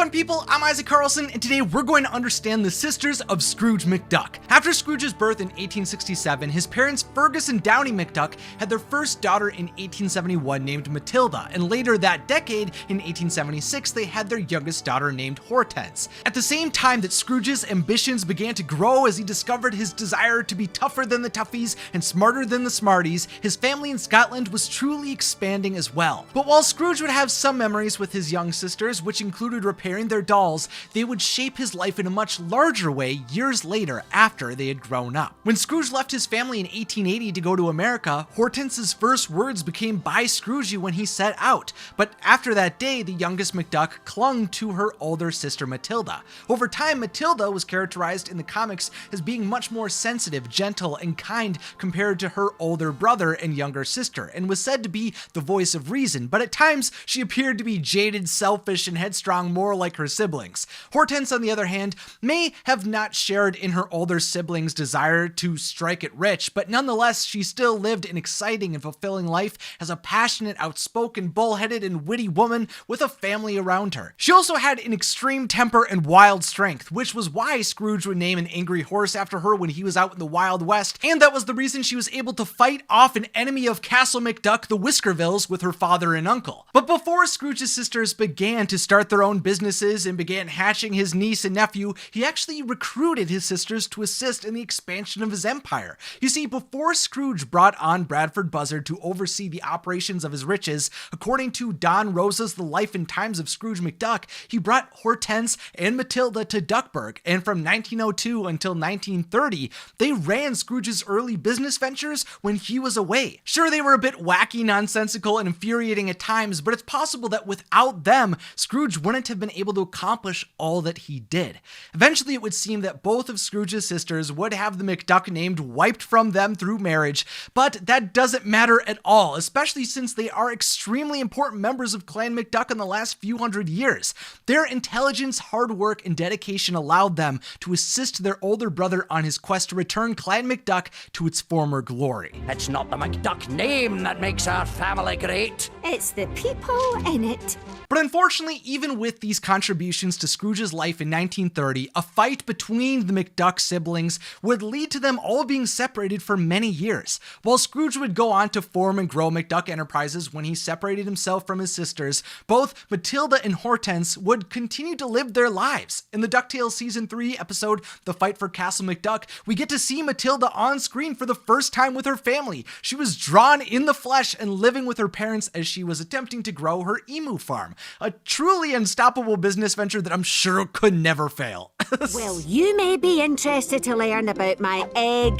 fun people, I'm Isaac Carlson, and today we're going to understand the sisters of Scrooge McDuck. After Scrooge's birth in 1867, his parents Fergus and Downey McDuck had their first daughter in 1871 named Matilda, and later that decade, in 1876, they had their youngest daughter named Hortense. At the same time that Scrooge's ambitions began to grow as he discovered his desire to be tougher than the toughies and smarter than the smarties, his family in Scotland was truly expanding as well. But while Scrooge would have some memories with his young sisters, which included repairing their dolls, they would shape his life in a much larger way years later after they had grown up. When Scrooge left his family in 1880 to go to America, Hortense's first words became "Bye, Scroogey" when he set out. But after that day, the youngest McDuck clung to her older sister Matilda. Over time, Matilda was characterized in the comics as being much more sensitive, gentle, and kind compared to her older brother and younger sister, and was said to be the voice of reason, but at times she appeared to be jaded, selfish, and headstrong, more like her siblings. Hortense, on the other hand, may have not shared in her older siblings' desire to strike it rich, but nonetheless, she still lived an exciting and fulfilling life as a passionate, outspoken, bullheaded, and witty woman with a family around her. She also had an extreme temper and wild strength, which was why Scrooge would name an angry horse after her when he was out in the Wild West, and that was the reason she was able to fight off an enemy of Castle McDuck, the Whiskervilles, with her father and uncle. But before Scrooge's sisters began to start their own businesses and began hatching his niece and nephew, he actually recruited his sisters to assist in the expansion of his empire. You see, before Scrooge brought on Bradford Buzzard to oversee the operations of his riches, according to Don Rosa's The Life and Times of Scrooge McDuck, he brought Hortense and Matilda to Duckburg, and from 1902 until 1930, they ran Scrooge's early business ventures when he was away. Sure, they were a bit wacky, nonsensical, and infuriating at times, but it's possible that without them, Scrooge wouldn't have been able to accomplish all that he did. Eventually, it would seem that both of Scrooge's sisters would have the McDuck name wiped from them through marriage, but that doesn't matter at all, especially since they are extremely important members of Clan McDuck in the last few hundred years. Their intelligence, hard work, and dedication allowed them to assist their older brother on his quest to return Clan McDuck to its former glory. It's not the McDuck name that makes our family great. It's the people in it. But unfortunately, even with these contributions to Scrooge's life in 1930, a fight between the McDuck siblings would lead to them all being separated for many years. While Scrooge would go on to form and grow McDuck Enterprises when he separated himself from his sisters, both Matilda and Hortense would continue to live their lives. In the DuckTales Season 3 episode, The Fight for Castle McDuck, we get to see Matilda on screen for the first time with her family. She was drawn in the flesh and living with her parents as she was attempting to grow her emu farm. A truly unstoppable business venture that I'm sure could never fail. Well, you may be interested to learn about my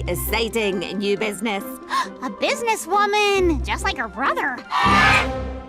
exciting new business. A businesswoman, just like her brother.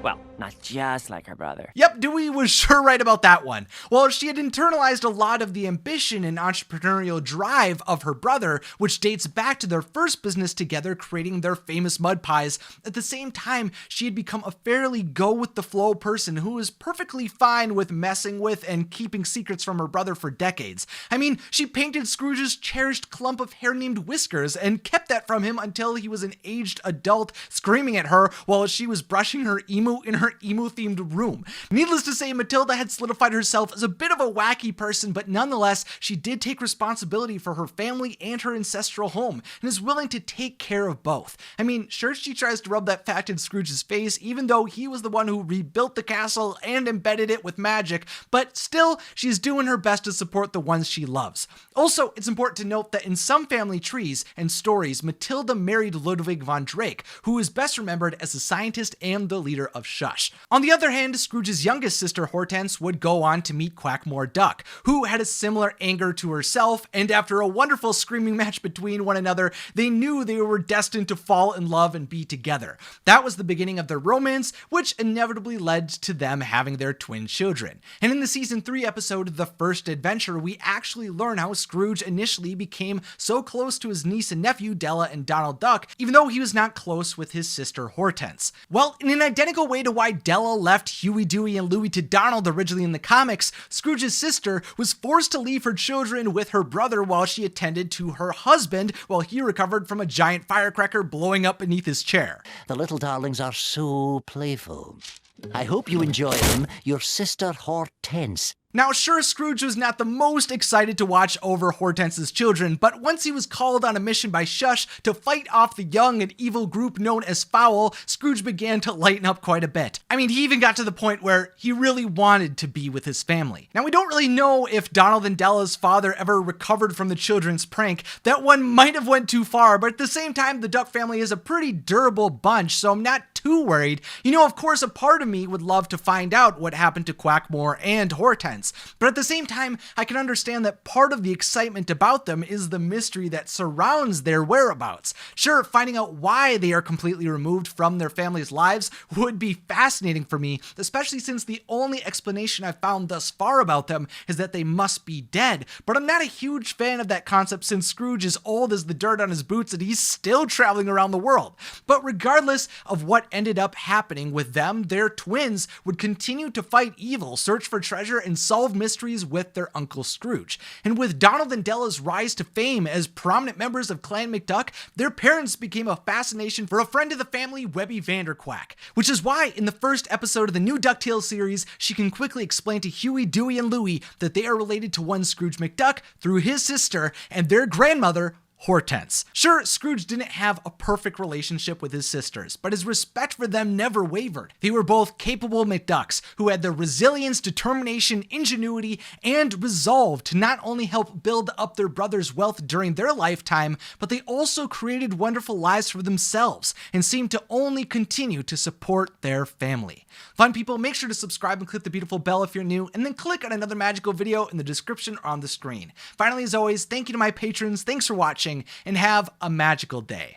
Well, not just like her brother. Yep, Dewey was sure right about that one. While she had internalized a lot of the ambition and entrepreneurial drive of her brother, which dates back to their first business together, creating their famous mud pies, at the same time, she had become a fairly go-with-the-flow person who was perfectly fine with messing with and keeping secrets from her brother for decades. I mean, she painted Scrooge's cherished clump of hair named Whiskers and kept that from him until he was an aged adult screaming at her while she was brushing her emu in her emu-themed room. Needless to say, Matilda had solidified herself as a bit of a wacky person, but nonetheless, she did take responsibility for her family and her ancestral home, and is willing to take care of both. I mean, sure, she tries to rub that fact in Scrooge's face, even though he was the one who rebuilt the castle and embedded it with magic, but still, she's doing her best to support the ones she loves. Also, it's important to note that in some family trees and stories, Matilda married Ludwig von Drake, who is best remembered as the scientist and the leader of Shush. On the other hand, Scrooge's youngest sister Hortense would go on to meet Quackmore Duck, who had a similar anger to herself, and after a wonderful screaming match between one another, they knew they were destined to fall in love and be together. That was the beginning of their romance, which inevitably led to them having their twin children. And in the Season 3 episode, The First Adventure, we actually learn how Scrooge initially became so close to his niece and nephew, Della and Donald Duck, even though he was not close with his sister Hortense. Well, in an identical way to why Della left Huey, Dewey, and Louie to Donald originally in the comics, Scrooge's sister was forced to leave her children with her brother while she attended to her husband while he recovered from a giant firecracker blowing up beneath his chair. The little darlings are so playful. I hope you enjoy them. Your sister Hortense. Now, sure, Scrooge was not the most excited to watch over Hortense's children, but once he was called on a mission by Shush to fight off the young and evil group known as Fowl, Scrooge began to lighten up quite a bit. I mean, he even got to the point where he really wanted to be with his family. Now, we don't really know if Donald and Della's father ever recovered from the children's prank. That one might have went too far, but at the same time, the Duck family is a pretty durable bunch, so I'm not too worried. You know, of course, a part of me would love to find out what happened to Quackmore and Hortense, but at the same time, I can understand that part of the excitement about them is the mystery that surrounds their whereabouts. Sure, finding out why they are completely removed from their family's lives would be fascinating for me, especially since the only explanation I've found thus far about them is that they must be dead, but I'm not a huge fan of that concept since Scrooge is old as the dirt on his boots and he's still traveling around the world. But regardless of what ended up happening with them, their twins would continue to fight evil, search for treasure, and solve mysteries with their Uncle Scrooge. And with Donald and Della's rise to fame as prominent members of Clan McDuck, their parents became a fascination for a friend of the family, Webby Vanderquack, which is why in the first episode of the new DuckTales series, she can quickly explain to Huey, Dewey, and Louie that they are related to one Scrooge McDuck through his sister and their grandmother, Hortense. Sure, Scrooge didn't have a perfect relationship with his sisters, but his respect for them never wavered. They were both capable McDucks who had the resilience, determination, ingenuity, and resolve to not only help build up their brother's wealth during their lifetime, but they also created wonderful lives for themselves and seemed to only continue to support their family. Fun people, make sure to subscribe and click the beautiful bell if you're new, and then click on another magical video in the description or on the screen. Finally, as always, thank you to my patrons, thanks for watching, and have a magical day.